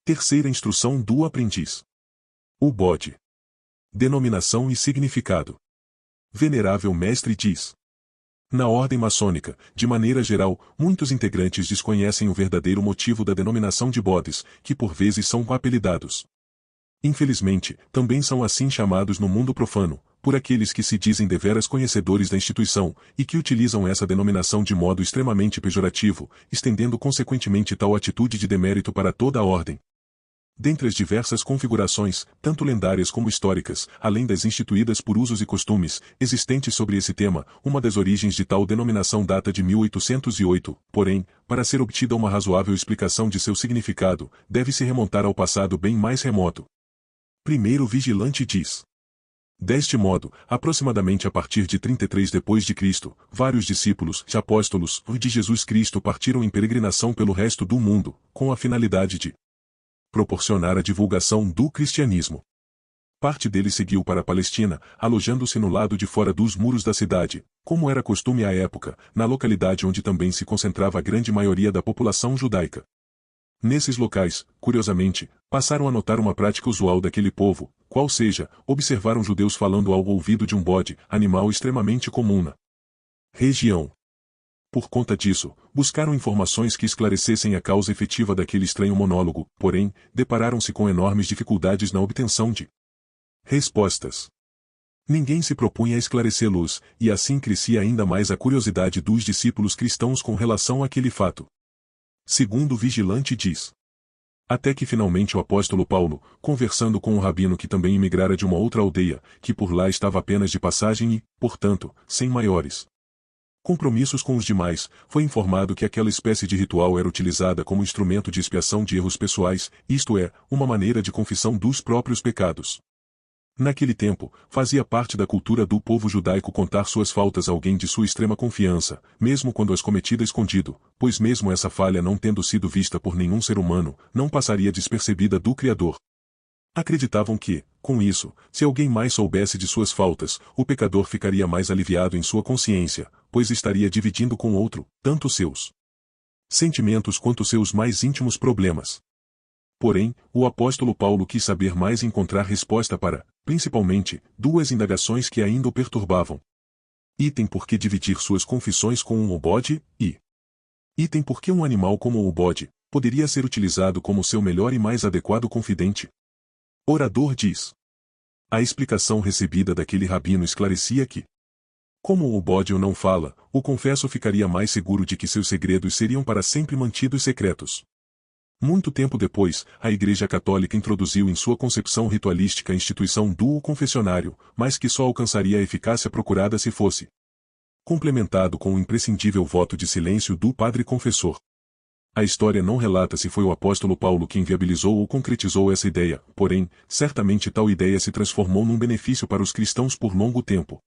Terceira instrução do aprendiz. O bode. Denominação e significado. Venerável mestre diz. Na ordem maçônica, de maneira geral, muitos integrantes desconhecem o verdadeiro motivo da denominação de bodes, que por vezes são apelidados. Infelizmente, também são assim chamados no mundo profano, por aqueles que se dizem deveras conhecedores da instituição, e que utilizam essa denominação de modo extremamente pejorativo, estendendo consequentemente tal atitude de demérito para toda a ordem. Dentre as diversas configurações, tanto lendárias como históricas, além das instituídas por usos e costumes, existentes sobre esse tema, uma das origens de tal denominação data de 1808, porém, para ser obtida uma razoável explicação de seu significado, deve-se remontar ao passado bem mais remoto. Primeiro vigilante diz. Deste modo, aproximadamente a partir de 33 depois de Cristo, vários discípulos, apóstolos, de Jesus Cristo partiram em peregrinação pelo resto do mundo, com a finalidade de proporcionar a divulgação do cristianismo. Parte deles seguiu para a Palestina, alojando-se no lado de fora dos muros da cidade, como era costume à época, na localidade onde também se concentrava a grande maioria da população judaica. Nesses locais, curiosamente, passaram a notar uma prática usual daquele povo, qual seja, observaram judeus falando ao ouvido de um bode, animal extremamente comum na região. Por conta disso, buscaram informações que esclarecessem a causa efetiva daquele estranho monólogo, porém, depararam-se com enormes dificuldades na obtenção de respostas. Ninguém se propunha a esclarecê-los, e assim crescia ainda mais a curiosidade dos discípulos cristãos com relação àquele fato. Segundo o vigilante diz. Até que finalmente o apóstolo Paulo, conversando com um rabino que também imigrara de uma outra aldeia, que por lá estava apenas de passagem e, portanto, sem maiores compromissos com os demais, foi informado que aquela espécie de ritual era utilizada como instrumento de expiação de erros pessoais, isto é, uma maneira de confissão dos próprios pecados. Naquele tempo, fazia parte da cultura do povo judaico contar suas faltas a alguém de sua extrema confiança, mesmo quando as cometida escondido, pois mesmo essa falha não tendo sido vista por nenhum ser humano, não passaria despercebida do Criador. Acreditavam que, com isso, se alguém mais soubesse de suas faltas, o pecador ficaria mais aliviado em sua consciência, pois estaria dividindo com outro, tanto seus sentimentos quanto seus mais íntimos problemas. Porém, o apóstolo Paulo quis saber mais e encontrar resposta para, principalmente, duas indagações que ainda o perturbavam. Item por que dividir suas confissões com um bode, e item por que um animal como o bode poderia ser utilizado como seu melhor e mais adequado confidente. Orador diz. A explicação recebida daquele rabino esclarecia que, como o bode não fala, o confesso ficaria mais seguro de que seus segredos seriam para sempre mantidos secretos. Muito tempo depois, a Igreja Católica introduziu em sua concepção ritualística a instituição do confessionário, mas que só alcançaria a eficácia procurada se fosse complementado com o imprescindível voto de silêncio do padre confessor. A história não relata se foi o apóstolo Paulo quem viabilizou ou concretizou essa ideia, porém, certamente tal ideia se transformou num benefício para os cristãos por longo tempo.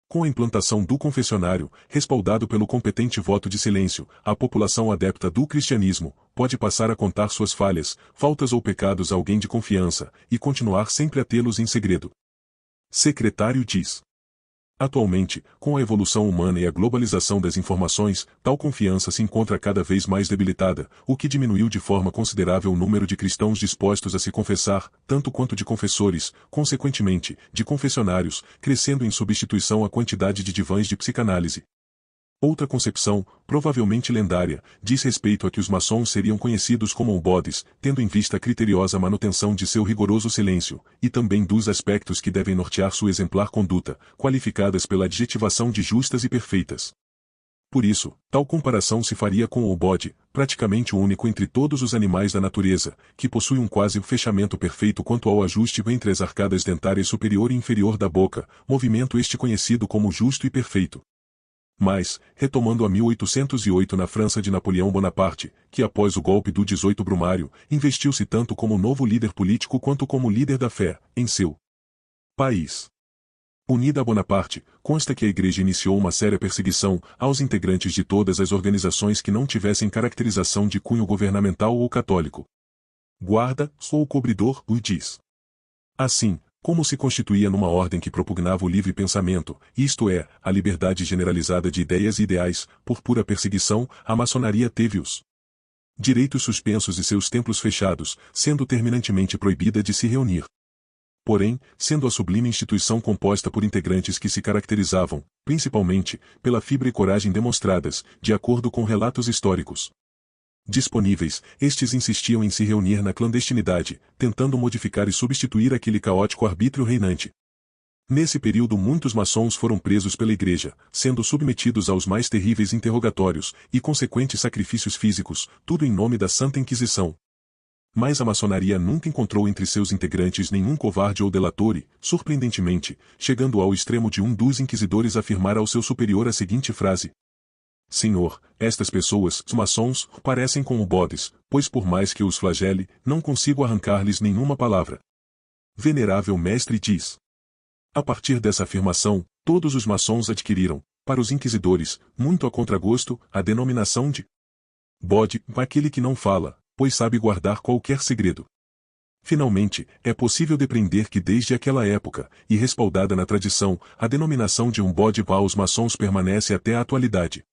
Com a implantação do confessionário, respaldado pelo competente voto de silêncio, a população adepta do cristianismo pode passar a contar suas falhas, faltas ou pecados a alguém de confiança, e continuar sempre a tê-los em segredo. Secretário diz. Atualmente, com a evolução humana e a globalização das informações, tal confiança se encontra cada vez mais debilitada, o que diminuiu de forma considerável o número de cristãos dispostos a se confessar, tanto quanto de confessores, consequentemente, de confessionários, crescendo em substituição a quantidade de divãs de psicanálise. Outra concepção, provavelmente lendária, diz respeito a que os maçons seriam conhecidos como bodes, tendo em vista a criteriosa manutenção de seu rigoroso silêncio, e também dos aspectos que devem nortear sua exemplar conduta, qualificadas pela adjetivação de justas e perfeitas. Por isso, tal comparação se faria com o bode, praticamente o único entre todos os animais da natureza, que possui um quase fechamento perfeito quanto ao ajuste entre as arcadas dentárias superior e inferior da boca, movimento este conhecido como justo e perfeito. Mas, retomando a 1808 na França de Napoleão Bonaparte, que após o golpe do 18 Brumário, investiu-se tanto como novo líder político quanto como líder da fé, em seu país. Unida a Bonaparte, consta que a Igreja iniciou uma séria perseguição aos integrantes de todas as organizações que não tivessem caracterização de cunho governamental ou católico. Guarda, ou cobridor, o diz. Assim, como se constituía numa ordem que propugnava o livre pensamento, isto é, a liberdade generalizada de ideias e ideais, por pura perseguição, a maçonaria teve os direitos suspensos e seus templos fechados, sendo terminantemente proibida de se reunir. Porém, sendo a sublime instituição composta por integrantes que se caracterizavam, principalmente, pela fibra e coragem demonstradas, de acordo com relatos históricos disponíveis, estes insistiam em se reunir na clandestinidade, tentando modificar e substituir aquele caótico arbítrio reinante. Nesse período muitos maçons foram presos pela Igreja, sendo submetidos aos mais terríveis interrogatórios e consequentes sacrifícios físicos, tudo em nome da Santa Inquisição. Mas a maçonaria nunca encontrou entre seus integrantes nenhum covarde ou delator e, surpreendentemente, chegando ao extremo de um dos inquisidores afirmar ao seu superior a seguinte frase: Senhor, estas pessoas, os maçons, parecem como bodes, pois por mais que os flagele, não consigo arrancar-lhes nenhuma palavra. Venerável mestre diz. A partir dessa afirmação, todos os maçons adquiriram, para os inquisidores, muito a contragosto, a denominação de bode, aquele que não fala, pois sabe guardar qualquer segredo. Finalmente, é possível depreender que desde aquela época, e respaldada na tradição, a denominação de um bode aos maçons permanece até a atualidade.